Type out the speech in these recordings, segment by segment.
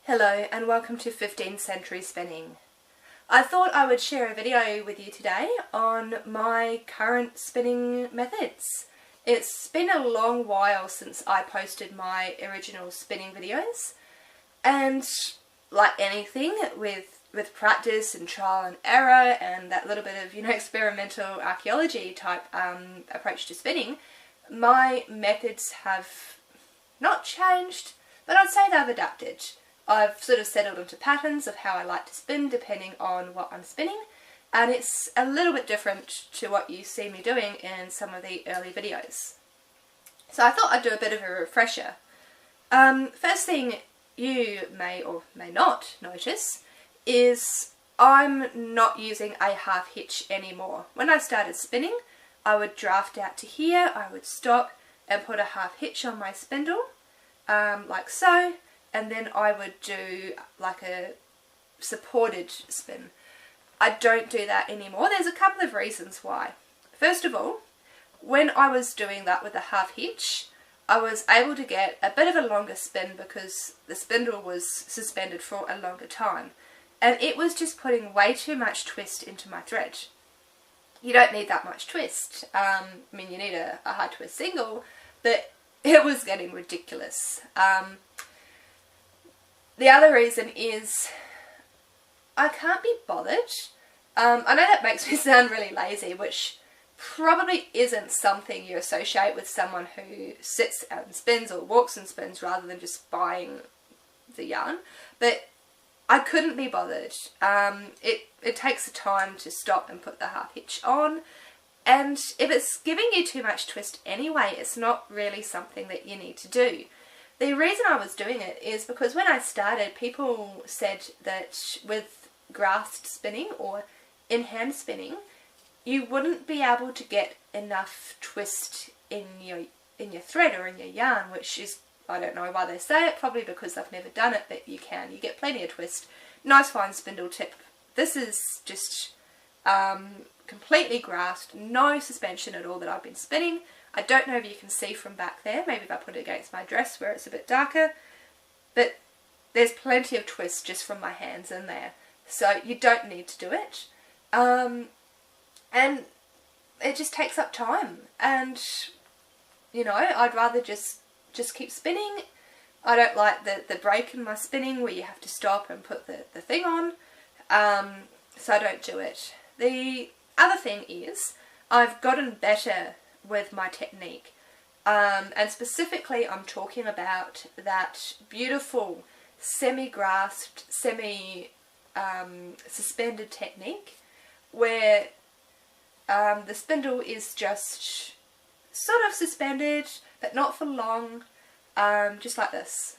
Hello and welcome to 15th Century Spinning. I thought I would share a video with you today on my current spinning methods. It's been a long while since I posted my original spinning videos, and like anything with practice and trial and error and that little bit of experimental archaeology type approach to spinning, my methods have not changed, but I'd say they've adapted. I've sort of settled into patterns of how I like to spin depending on what I'm spinning, and it's a little bit different to what you see me doing in some of the early videos. So I thought I'd do a bit of a refresher. First thing you may or may not notice is I'm not using a half hitch anymore. When I started spinning, I would draft out to here, I would stop and put a half hitch on my spindle, like so. And then I would do like a supported spin. I don't do that anymore. There's a couple of reasons why. First of all, when I was doing that with a half hitch, I was able to get a bit of a longer spin because the spindle was suspended for a longer time. And it was just putting way too much twist into my thread. You don't need that much twist. I mean, you need a hard twist single, but it was getting ridiculous. The other reason is I can't be bothered. I know that makes me sound really lazy, which probably isn't something you associate with someone who sits and spins or walks and spins rather than just buying the yarn, but I couldn't be bothered. It takes the time to stop and put the half hitch on, and if it's giving you too much twist anyway, it's not really something that you need to do. The reason I was doing it is because when I started, people said that with grasped spinning or in-hand spinning, you wouldn't be able to get enough twist in your thread or in your yarn, which is, I don't know why they say it, probably because I've never done it, but you can. You get plenty of twist. Nice fine spindle tip. This is just completely grasped, no suspension at all that I've been spinning. I don't know if you can see from back there, maybe if I put it against my dress where it's a bit darker, but there's plenty of twist just from my hands in there, so you don't need to do it. And it just takes up time, and I'd rather just keep spinning. I don't like the break in my spinning where you have to stop and put the thing on, so I don't do it. The other thing is I've gotten better with my technique, and specifically I'm talking about that beautiful semi-grasped, semi-suspended technique where the spindle is just sort of suspended but not for long, just like this.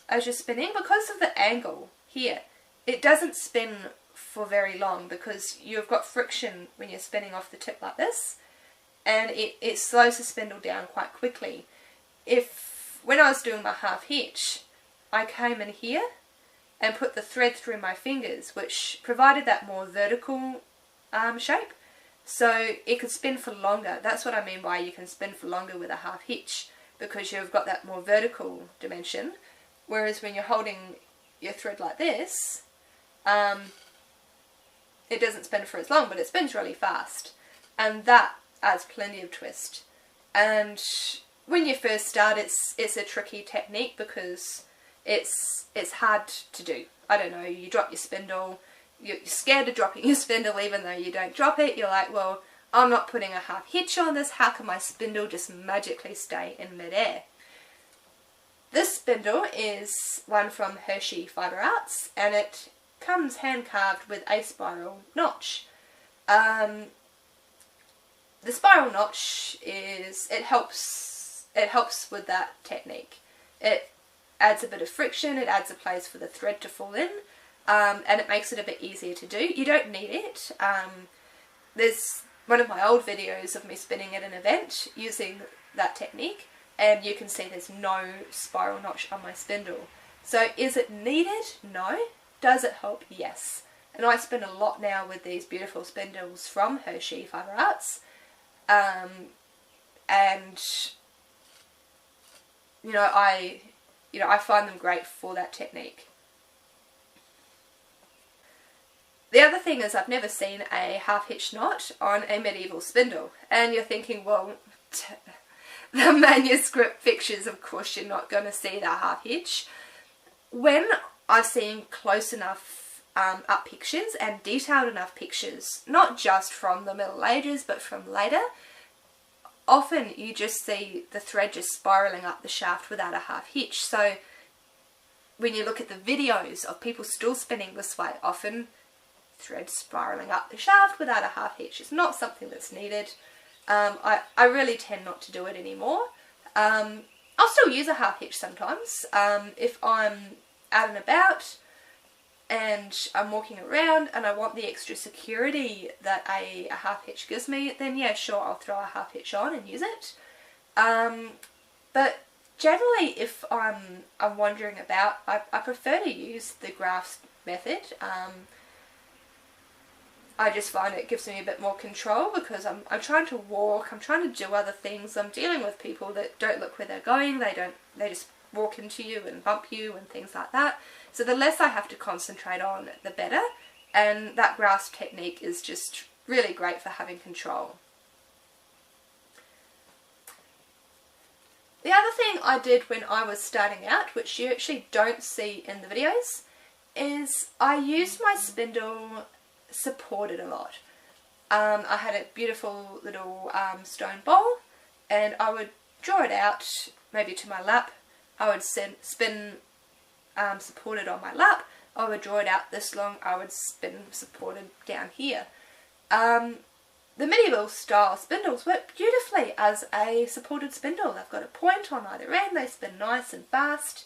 As you're spinning, because of the angle here, it doesn't spin for very long because you've got friction when you're spinning off the tip like this, and it slows the spindle down quite quickly. When I was doing my half hitch, I came in here and put the thread through my fingers, which provided that more vertical shape, so it could spin for longer. That's what I mean by you can spin for longer with a half hitch, because you've got that more vertical dimension, whereas when you're holding your thread like this, it doesn't spin for as long, but it spins really fast, and that adds plenty of twist. And when you first start, it's a tricky technique because it's hard to do. I don't know, you drop your spindle, you're scared of dropping your spindle even though you don't drop it. You're like, well, I'm not putting a half hitch on this, how can my spindle just magically stay in midair? This spindle is one from Hershey Fibre Arts, and it comes hand carved with a spiral notch. The spiral notch it helps with that technique. It adds a bit of friction, it adds a place for the thread to fall in, and it makes it a bit easier to do. You don't need it. There's one of my old videos of me spinning at an event using that technique, and you can see there's no spiral notch on my spindle. So is it needed? No. Does it help? Yes. And I spin a lot now with these beautiful spindles from Hershey Fibre Arts, and I you know, I find them great for that technique. The other thing is I've never seen a half hitch knot on a medieval spindle, and you're thinking, well, the manuscript pictures, of course you're not going to see the half hitch. When I've seen close enough up pictures and detailed enough pictures, not just from the Middle Ages but from later, often you just see the thread just spiralling up the shaft without a half hitch. So when you look at the videos of people still spinning this way, often thread spiralling up the shaft without a half hitch. It's not something that's needed. I really tend not to do it anymore. I'll still use a half hitch sometimes. If I'm out and about and I'm walking around and I want the extra security that a half hitch gives me, then yeah, sure, I'll throw a half hitch on and use it. But generally, if I'm wandering about, I prefer to use the grasp method. I just find it gives me a bit more control because I'm trying to walk, I'm trying to do other things, I'm dealing with people that don't look where they're going, they just walk into you and bump you and things like that. So the less I have to concentrate on, the better, and that grasp technique is just really great for having control. The other thing I did when I was starting out, which you actually don't see in the videos, is I used my spindle supported a lot. I had a beautiful little stone bowl, and I would draw it out maybe to my lap. I would spin supported on my lap. I would draw it out this long. I would spin supported down here. The medieval style spindles work beautifully as a supported spindle. They've got a point on either end. They spin nice and fast.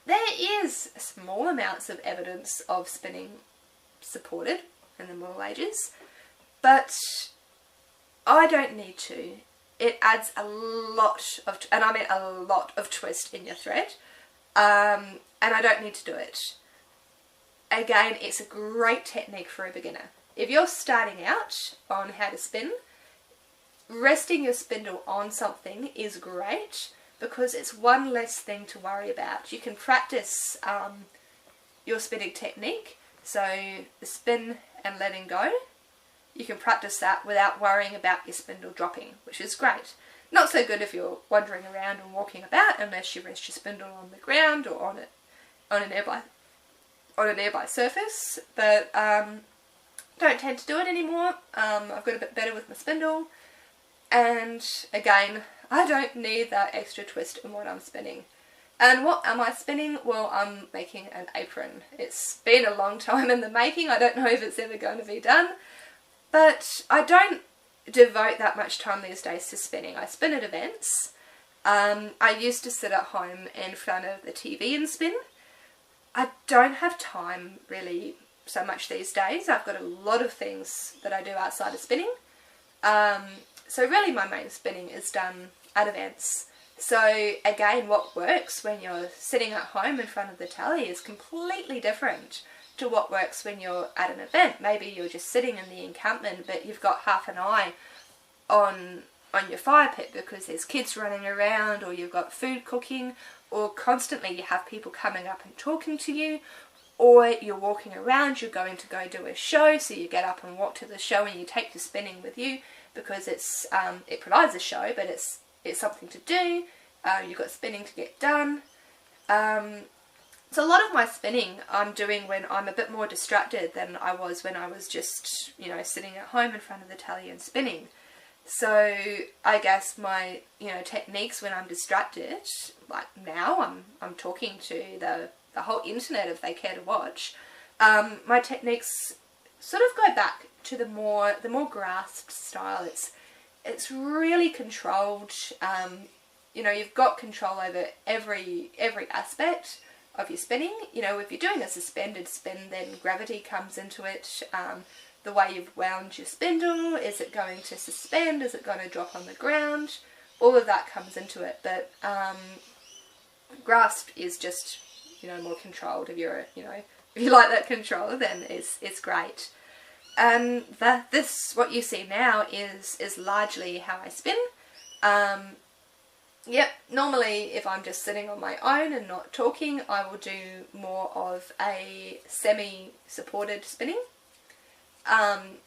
There is small amounts of evidence of spinning supported in the Middle Ages, but I don't need to. It adds a lot of, and I mean a lot of twist in your thread, and I don't need to do it. Again, it's a great technique for a beginner. If you're starting out on how to spin, resting your spindle on something is great, because it's one less thing to worry about. You can practice your spinning technique, so the spin and letting go, you can practice that without worrying about your spindle dropping, which is great. Not so good if you're wandering around and walking about, unless you rest your spindle on the ground or on a nearby surface, but don't tend to do it anymore. I've got a bit better with my spindle, and again, I don't need that extra twist in what I'm spinning. And what am I spinning? Well, I'm making an apron. It's been a long time in the making. I don't know if it's ever going to be done. But I don't devote that much time these days to spinning. I spin at events. I used to sit at home in front of the TV and spin. I don't have time really so much these days. I've got a lot of things that I do outside of spinning. So really my main spinning is done at events. So again, what works when you're sitting at home in front of the telly is completely different to what works when you're at an event. Maybe you're just sitting in the encampment, but you've got half an eye on your fire pit because there's kids running around, or you've got food cooking, or constantly you have people coming up and talking to you, or you're walking around, you're going to go do a show, so you get up and walk to the show and you take your spinning with you because it's it provides a show, but it's something to do. You've got spinning to get done. So a lot of my spinning I'm doing when I'm a bit more distracted than I was when I was just, you know, sitting at home in front of the telly and spinning. So I guess my, you know, techniques when I'm distracted, like now I'm talking to the whole internet if they care to watch. My techniques sort of go back to the more grasped style. It's really controlled. You know, you've got control over every aspect of your spinning. You know, if you're doing a suspended spin, then gravity comes into it. The way you've wound your spindle, is it going to suspend, is it going to drop on the ground? All of that comes into it, but grasp is just, you know, more controlled. If you're, you know, if you like that control, then it's great. And what you see now is largely how I spin. Yep, normally if I'm just sitting on my own and not talking, I will do more of a semi-supported spinning,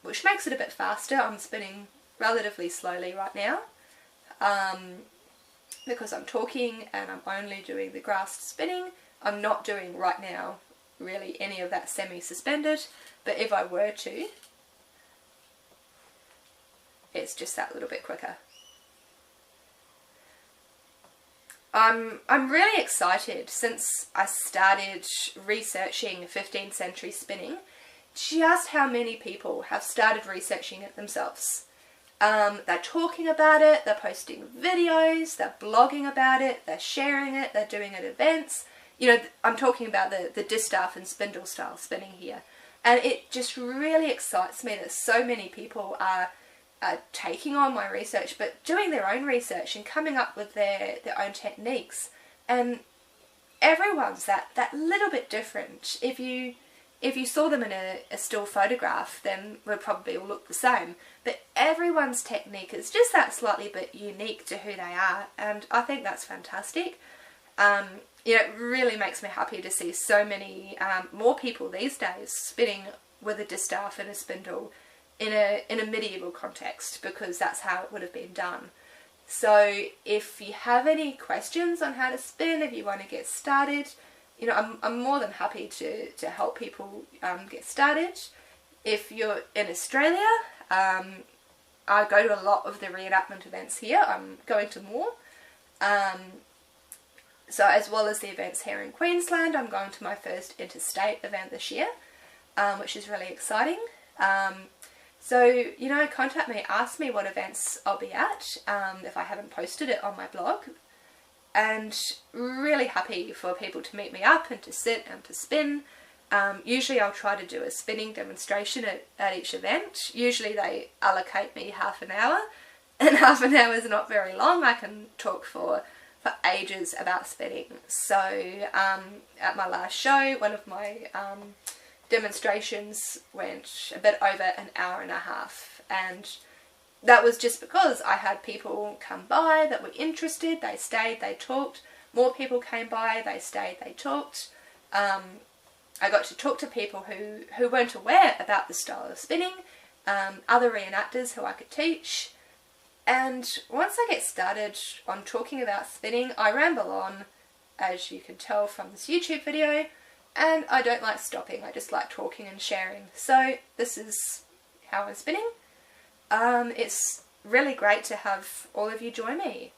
which makes it a bit faster. I'm spinning relatively slowly right now because I'm talking and I'm only doing the grasped spinning. I'm not doing right now really any of that semi-suspended, but if I were to, it's just that little bit quicker. I'm really excited since I started researching 15th century spinning, just how many people have started researching it themselves. They're talking about it, they're posting videos, they're blogging about it, they're sharing it, they're doing it at events. You know, I'm talking about the distaff and spindle style spinning here. And it just really excites me that so many people are taking on my research, but doing their own research and coming up with their own techniques. And everyone's that little bit different. If you saw them in a still photograph, then we'd probably all look the same. But everyone's technique is just that slightly bit unique to who they are, and I think that's fantastic. You know, it really makes me happy to see so many more people these days spinning with a distaff and a spindle in a medieval context, because that's how it would have been done. So if you have any questions on how to spin, if you want to get started, you know, I'm more than happy to help people get started. If you're in Australia, I go to a lot of the reenactment events here. I'm going to more. So as well as the events here in Queensland, I'm going to my first interstate event this year, which is really exciting. So, you know, contact me, ask me what events I'll be at, if I haven't posted it on my blog. And really happy for people to meet me up and to sit and to spin. Usually I'll try to do a spinning demonstration at each event. Usually they allocate me half an hour, and half an hour is not very long. I can talk for ages about spinning. So at my last show, one of my demonstrations went a bit over an hour and a half, and that was just because I had people come by that were interested. They stayed, they talked. More people came by, they stayed, they talked. I got to talk to people who weren't aware about the style of spinning, other reenactors who I could teach. And once I get started on talking about spinning, I ramble on, as you can tell from this YouTube video, and I don't like stopping. I just like talking and sharing. So this is how I'm spinning. It's really great to have all of you join me.